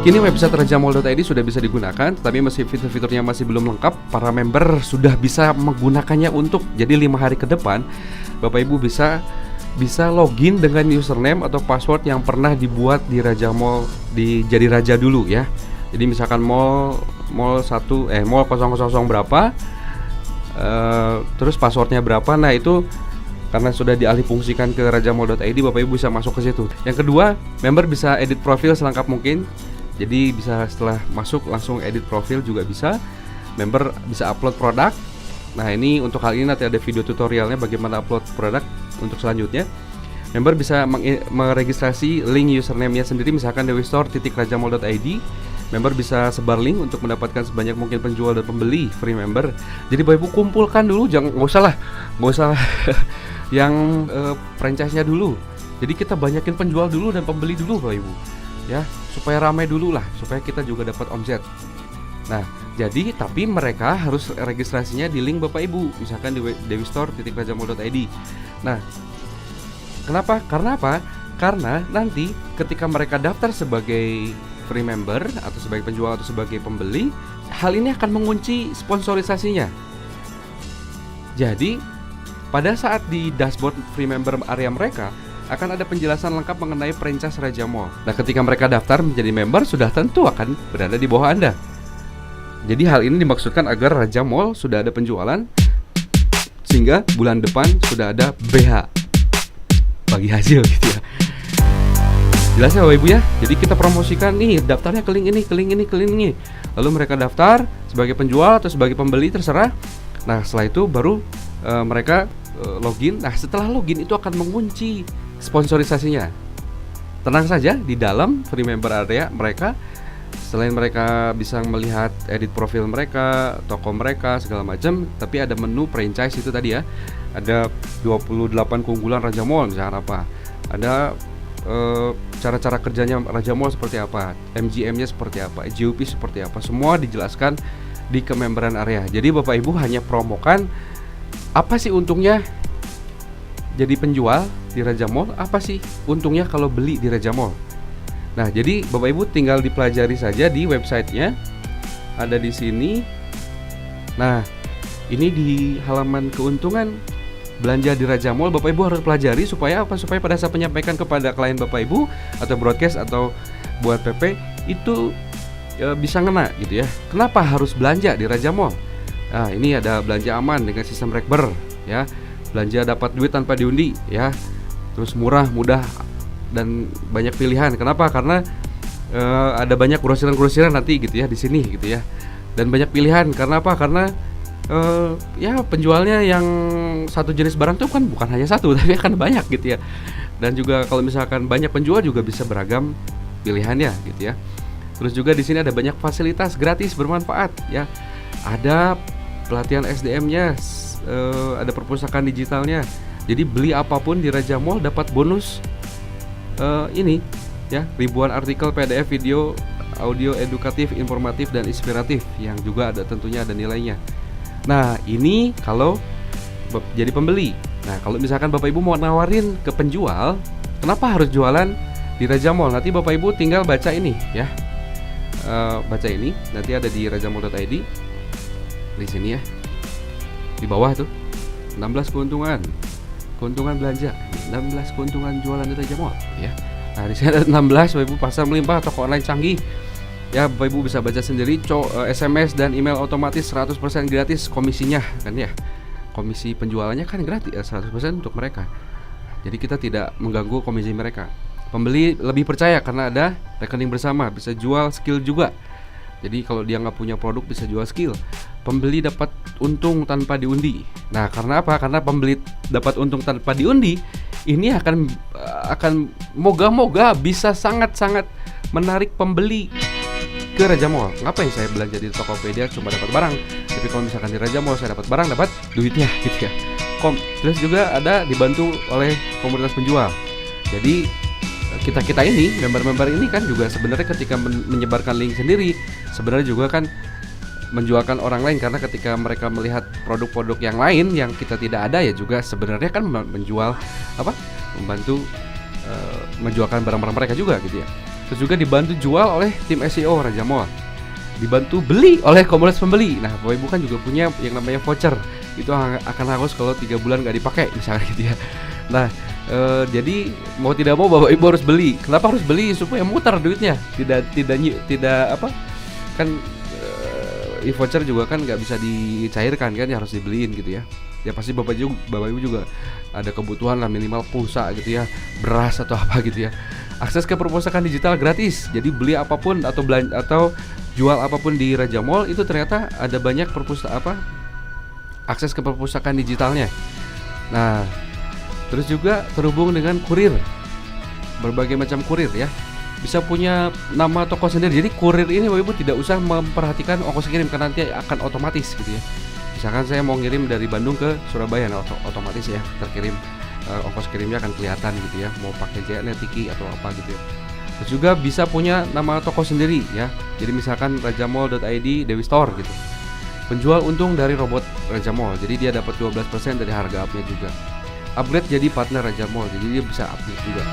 Kini website rajamall.id sudah bisa digunakan, tapi meski fitur-fiturnya masih belum lengkap, para member sudah bisa menggunakannya untuk jadi 5 hari ke depan. Bapak Ibu bisa login dengan username atau password yang pernah dibuat di Raja Mall di Jadi Raja dulu ya. Jadi misalkan mall 00 berapa, terus passwordnya berapa. Nah itu karena sudah dialih fungsikan ke rajamall.id, Bapak Ibu bisa masuk ke situ. Yang kedua, member bisa edit profil selengkap mungkin. Jadi bisa setelah masuk langsung edit profil juga bisa. Member bisa upload produk. Nah ini untuk hal ini nanti ada video tutorialnya bagaimana upload produk untuk selanjutnya. Member bisa meregistrasi link username-nya sendiri, misalkan dewistore.rajamall.id. Member bisa sebar link untuk mendapatkan sebanyak mungkin penjual dan pembeli free member. Jadi Bapak Ibu kumpulkan dulu, nggak usah yang franchise-nya dulu. Jadi kita banyakin penjual dulu dan pembeli dulu Bapak Ibu ya, supaya ramai dulu lah, supaya kita juga dapat omset. Nah jadi tapi mereka harus registrasinya di link Bapak Ibu, misalkan di dewistore.rajamall.id. Nah kenapa? Karena apa? Karena nanti ketika mereka daftar sebagai free member atau sebagai penjual atau sebagai pembeli, hal ini akan mengunci sponsorisasinya. Jadi pada saat di dashboard free member area mereka akan ada penjelasan lengkap mengenai franchise Raja Mall. Nah ketika mereka daftar menjadi member, sudah tentu akan berada di bawah Anda. Jadi hal ini dimaksudkan agar Raja Mall sudah ada penjualan, sehingga bulan depan sudah ada BH, bagi hasil gitu ya. Jelas ya Bapak Ibu ya. Jadi kita promosikan nih, daftarnya ke link ini. Lalu mereka daftar sebagai penjual atau sebagai pembeli, terserah. Nah setelah itu baru mereka login. Nah setelah login itu akan mengunci sponsorisasinya. Tenang saja, di dalam free member area mereka, selain mereka bisa melihat edit profil mereka, toko mereka, segala macam, tapi ada menu franchise itu tadi ya. Ada 28 keunggulan Raja Mall misalnya apa. Ada cara-cara kerjanya Raja Mall seperti apa, MGM-nya seperti apa, GOP seperti apa, semua dijelaskan di kememberan area. Jadi Bapak Ibu hanya promokan apa sih untungnya jadi penjual di Raja Mall, apa sih untungnya kalau beli di Raja Mall. Nah, jadi Bapak Ibu tinggal dipelajari saja di websitenya, ada di sini. Nah, ini di halaman keuntungan belanja di Raja Mall, Bapak Ibu harus pelajari supaya apa? Supaya pada saat menyampaikan kepada klien Bapak Ibu atau broadcast atau buat PP itu bisa ngena gitu ya. Kenapa harus belanja di Raja Mall? Nah, ini ada belanja aman dengan sistem rekber ya. Belanja dapat duit tanpa diundi ya. Terus murah, mudah dan banyak pilihan. Kenapa? Karena ada banyak grosiran-grosiran nanti gitu ya di sini gitu ya. Dan banyak pilihan. Karena apa? Karena ya penjualnya yang satu jenis barang itu kan bukan hanya satu, tapi akan banyak gitu ya. Dan juga kalau misalkan banyak penjual juga bisa beragam pilihannya gitu ya. Terus juga di sini ada banyak fasilitas gratis bermanfaat ya. Ada pelatihan SDM-nya, ada perpustakaan digitalnya. Jadi beli apapun di Raja Mall dapat bonus ini ya, ribuan artikel PDF, video, audio edukatif, informatif dan inspiratif yang juga ada tentunya ada nilainya. Nah, ini kalau jadi pembeli. Nah, kalau misalkan Bapak Ibu mau nawarin ke penjual, kenapa harus jualan di Raja Mall? Nanti Bapak Ibu tinggal baca ini ya. Baca ini, nanti ada di rajamall.id. Di sini ya. Di bawah tuh 16 keuntungan belanja, 16 keuntungan jualan di Raja Mall ya. Nah, di sini ada 16 Bapak Ibu, pasar melimpah, toko online canggih. Ya, Bapak Ibu bisa baca sendiri. SMS dan email otomatis 100% gratis komisinya kan ya. Komisi penjualannya kan gratis 100% untuk mereka. Jadi kita tidak mengganggu komisi mereka. Pembeli lebih percaya karena ada rekening bersama, bisa jual skill juga. Jadi kalau dia nggak punya produk bisa jual skill. Pembeli dapat untung tanpa diundi. Nah, karena apa? Karena pembeli dapat untung tanpa diundi, ini akan moga-moga bisa sangat-sangat menarik pembeli ke Raja Mall. Ngapain saya belanja di Tokopedia cuma dapat barang, tapi kalau misalkan di Raja Mall saya dapat barang, dapat duitnya gitu ya. Terus juga ada dibantu oleh komunitas penjual. Jadi kita ini, member-member ini kan juga sebenarnya ketika menyebarkan link sendiri, sebenarnya juga kan menjualkan orang lain, karena ketika mereka melihat produk-produk yang lain yang kita tidak ada, ya juga sebenarnya kan membantu menjualkan barang-barang mereka juga gitu ya. Terus juga dibantu jual oleh tim SEO Raja Mall, dibantu beli oleh komunitas pembeli. Nah, Bapak Ibu kan juga punya yang namanya voucher. Itu akan hangus kalau 3 bulan nggak dipakai misalnya gitu ya. Nah, jadi mau tidak mau Bapak Ibu harus beli. Kenapa harus beli? Supaya muter duitnya. Tidak apa? Kan e-voucher juga kan nggak bisa dicairkan kan, ya harus dibeliin gitu ya. Ya pasti Bapak Ibu juga ada kebutuhan lah, minimal pulsa gitu ya, beras atau apa gitu ya. Akses ke perpustakaan digital gratis. Jadi beli apapun atau jual apapun di Raja Mall itu ternyata ada banyak akses ke perpustakaan digitalnya. Nah, terus juga terhubung dengan kurir, berbagai macam kurir ya. Bisa punya nama toko sendiri. Jadi kurir ini Bapak Ibu tidak usah memperhatikan ongkos kirim karena nanti akan otomatis gitu ya. Misalkan saya mau ngirim dari Bandung ke Surabaya, nah otomatis ya terkirim, ongkos kirimnya akan kelihatan gitu ya. Mau pakai JNE, Tiki atau apa gitu ya. Terus juga bisa punya nama toko sendiri ya. Jadi misalkan rajamall.id Dewi Store gitu. Penjual untung dari robot Raja Mall. Jadi dia dapat 12% dari harga up-nya juga. Upgrade jadi partner Raja Mall. Jadi dia bisa upgrade juga.